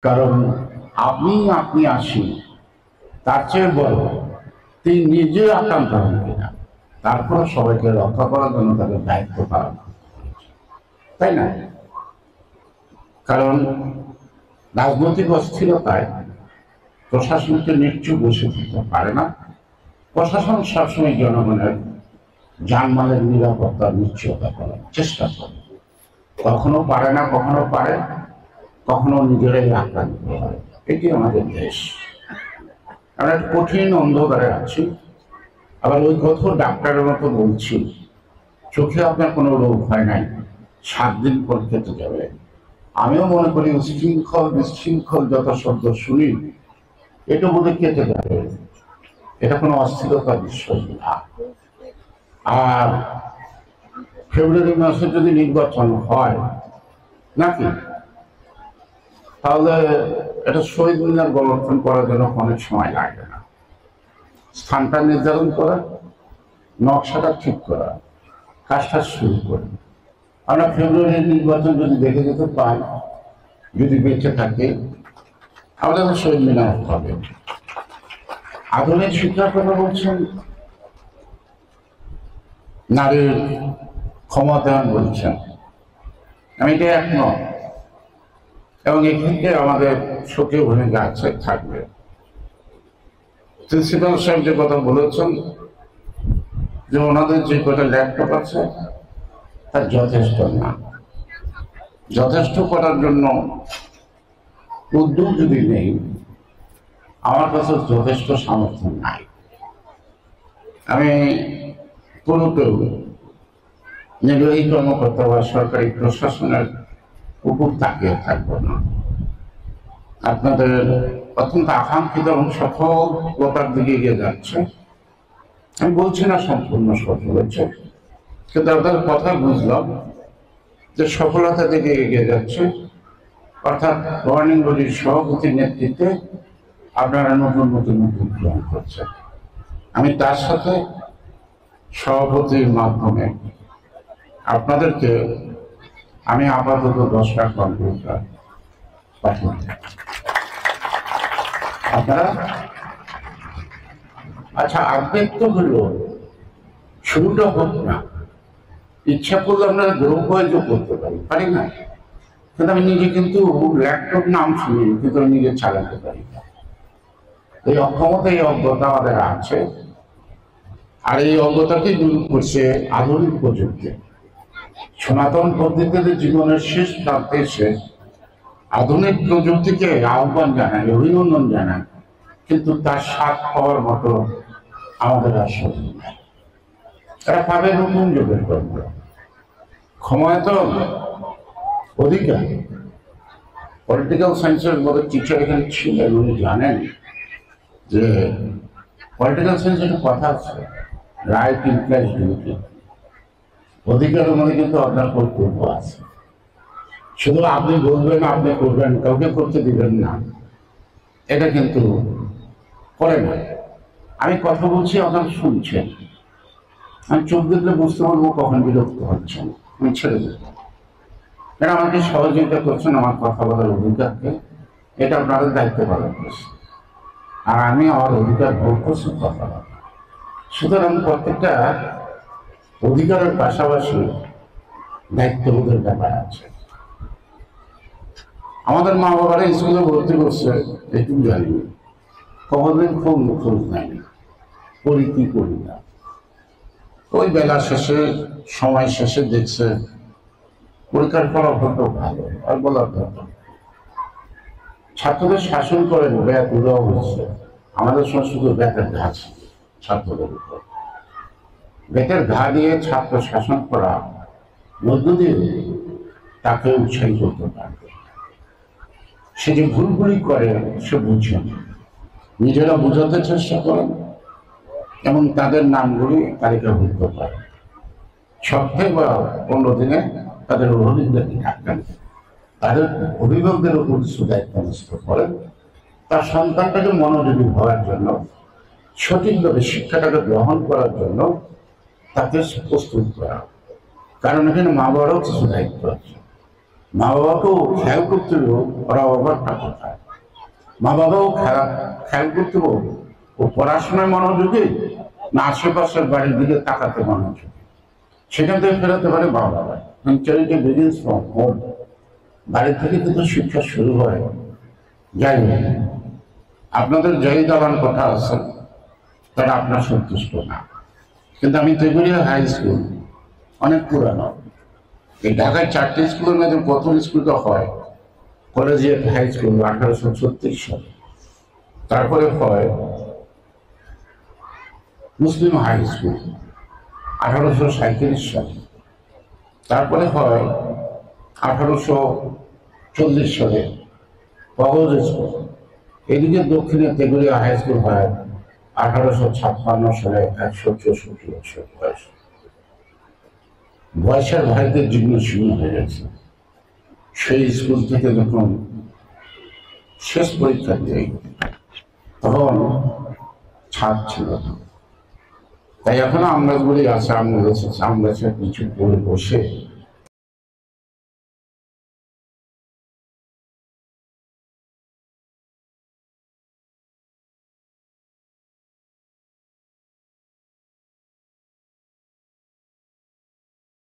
কারণ আপনি আপনি আসি তার চেয়ে বড় তিনি নিজে আক্রান্ত হন কিনা, তারপর সবাইকে রক্ষা করার জন্য তাদের দায়িত্ব পালন করতে হয়েছে, তাই না? কারণ রাজনৈতিক অস্থিরতায় প্রশাসনকে নিশ্চয় বসে থাকতে পারে না। প্রশাসন সবসময় জনগণের জানমালের নিরাপত্তার নিশ্চয়তা করার চেষ্টা করে, কখনো পারে না, কখনো পারে, কখনো নিজেরাই আক্রান্ত হয়। এটি আমাদের দেশ। আমরা কঠিন অন্ধকারে আছি। আবার ওই কথা ডাক্তারের মতো বলছি, চোখে আপনার কোনো রোগ হয় নাই, 7 দিন পর কেটে যাবে। আমিও মনে করি উশৃঙ্খল বিশৃঙ্খল যত শব্দ শুনি, এটা বোধহয় কেটে যাবে, এটা কোনো অস্থিরতার বিষয় না। আর ফেব্রুয়ারি মাসে যদি নির্বাচন হয় নাকি, তাহলে এটা শহীদ মিনার গঠন করার জন্য অনেক সময় লাগবে না। স্থানটা নির্ধারণ করা, নকশাটা ঠিক করা, কাজটা শুরু করে আমরা ফেব্রুয়ারির নির্বাচন যদি দেখে যেতে পাই, যদি বেঁচে থাকে, আমাদের শহীদ মিনার হবে। আধুনিক শিক্ষার কথা বলছেন, নারীর ক্ষমতায়ন বলছেন, আমি এটা একমত। এবং এক্ষেত্রে আমাদের সক্রিয় ভূমিকা আছে, থাকবে। প্রিন্সিপাল সাহেব যে কথা বলেছেন যে ওনাদের যে কটা ল্যাপটপ আছে তা যথেষ্ট না। যথেষ্ট করার জন্য উদ্যোগ যদি নেই, আমার কাছে যথেষ্ট সামর্থ্য নাই। আমি কোনোকেও নির্বাহী কর্মকর্তা বা সরকারি প্রশাসনের উপর তাকিয়ে থাকবো না। আপনাদের অত্যন্ত আকাঙ্ক্ষিত এবং সফলতার দিকে এগিয়ে যাচ্ছে, আমি বলছি না সম্পূর্ণ সফল হচ্ছে, কিন্তু আপনাদের কথা বুঝলাম যে সফলতার দিকে এগিয়ে যাচ্ছে। অর্থাৎ গভর্নিং বডির সভাপতির নেতৃত্বে আপনারা নতুন নতুন উদ্যোগ গ্রহণ করছেন। আমি তার সাথে সভাপতির মাধ্যমে আপনাদেরকে আমি আপাতত 10টা কম্পিউটার পাঠিয়ে আপনারা, আচ্ছা আবেগ তো হলো, শুরুটা হোক না। ইচ্ছা করলে আমরা গ্রুপ যোগ করতে পারি না? কিন্তু আমি নিজে কিন্তু ল্যাপটপ নাম শুনি, কিন্তু আমি নিজে চালাতে পারি না। এই অক্ষমতা, এই অজ্ঞতা আমাদের আছে। আর এই অজ্ঞতাকে দূর করছে আধুনিক প্রযুক্তি। সনাতন পদ্ধতিতে জীবনের শেষ প্রান্তে এসে আধুনিক প্রযুক্তিকে আহ্বান জানায়, অভিনন্দন জানায়, কিন্তু তার স্বাদ পাওয়ার মতো আমাদের আসল নাই। তারা পাবে নতুন যুগের কর্ম, ক্ষমতায়ন, অধিকার। পলিটিক্যাল সায়েন্সের মতো টিচার এখানে ছিলেন, উনি জানেন যে পলিটিক্যাল সায়েন্সের একটা কথা আছে, রাইট ইমপ্লাইজ ডিউটি। অধিকারের মধ্যে কিন্তু আপনার কর্তব্য আছে। শুধু আপনি বলবেন, আপনি করবেন, কাউকে করতে দিবেন না, এটা কিন্তু করে না। আমি কথা বলছি, আপনারা শুনছেন, আমি চোখ দেখলে বুঝতে পারবো কখন বিরক্ত হচ্ছেন, আমি ছেড়ে দেব। এরা আমাকে সহযোগিতা করছেন আমার কথা বলার অধিকারকে, এটা আপনাদের দায়িত্ব পালন করছে। আর আমি আমার অধিকার ভোগ করছি কথা বলা। সুতরাং প্রত্যেকটা অধিকারের পাশাপাশি দায়িত্ববোধের ব্যাপার আছে। আমাদের মা বাবারা স্কুলে ভর্তি করছে, একটু জানি কখনোদিন খোঁজ নেয়নি, করি কি করি না। ওই বেলা শেষে, সময় শেষে দেখছে পরীক্ষার ফলাফল ভালো, আর বলার দরকার। ছাত্রদের শাসন করেন, ব্যাত উদাও হচ্ছে। আমাদের সময় শুধু ব্যাতের ঘা ছিল ছাত্রদের উপর। ব্যাতের ঘা দিয়ে ছাত্র শাসন করা মধ্য দিয়ে তাকে উৎসাহী করতে পারবে। সে যে ভুলগুলি করে সে বুঝেন, নিজেরা বোঝাতে চেষ্টা করেন এবং তাদের নামগুলি তালিকাভুক্ত করেন। সপ্তাহে বা 15 দিনে তাদের অভিভাবকদেরকে ডাকেন, তাদের অভিভাবকদের উপর কিছু দায়িত্ব ন্যস্ত করেন, তার সন্তানটাকে মনোযোগী হওয়ার জন্য, সঠিকভাবে শিক্ষাটাকে গ্রহণ করার জন্য তাকে প্রস্তুত করা। কারণ এখানে মা বাবারও কিছু দায়িত্ব আছে। মা বাবাকেও খেয়াল করতে হবে ওরা অভাবটা কোথায়, মা বাবাও খেয়াল করতে হবে ও পড়াশোনায় মনোযোগী না আশেপাশের বাড়ির দিকে তাকাতে মনোযোগী। সেখান থেকে ফেরাতে পারে মা বাবা। Charity begins from home. বাড়ি থেকে কিন্তু শিক্ষা শুরু হয়। যাই হোক, আপনাদের জয়ী দালান কথা আছে, তারা আপনার সন্তুষ্ট না। কিন্তু আমি তেগুড়িয়া হাই স্কুল অনেক পুরানো। এই ঢাকায় 4টে স্কুলের মধ্যে প্রথম স্কুলটা হয় কলেজিয়েট হাই স্কুল 1836 সালে, তারপরে হয় মুসলিম হাই স্কুল 1837 সালে, তারপরে হয় 1840 সালে কগজ স্কুল। এদিকে দক্ষিণে তেগুড়িয়া হাই স্কুল হয় 1856 সালে, 164 বছর বয়স। বয়সের ভাইদের জীবন শূন্য হয়ে গেছে। সেই স্কুল থেকে যখন শেষ পরীক্ষা দিই তখন ছাদ ছিল না। তাই এখনো আম গাছগুলি আছে, আম গাছের কিছু করে বসে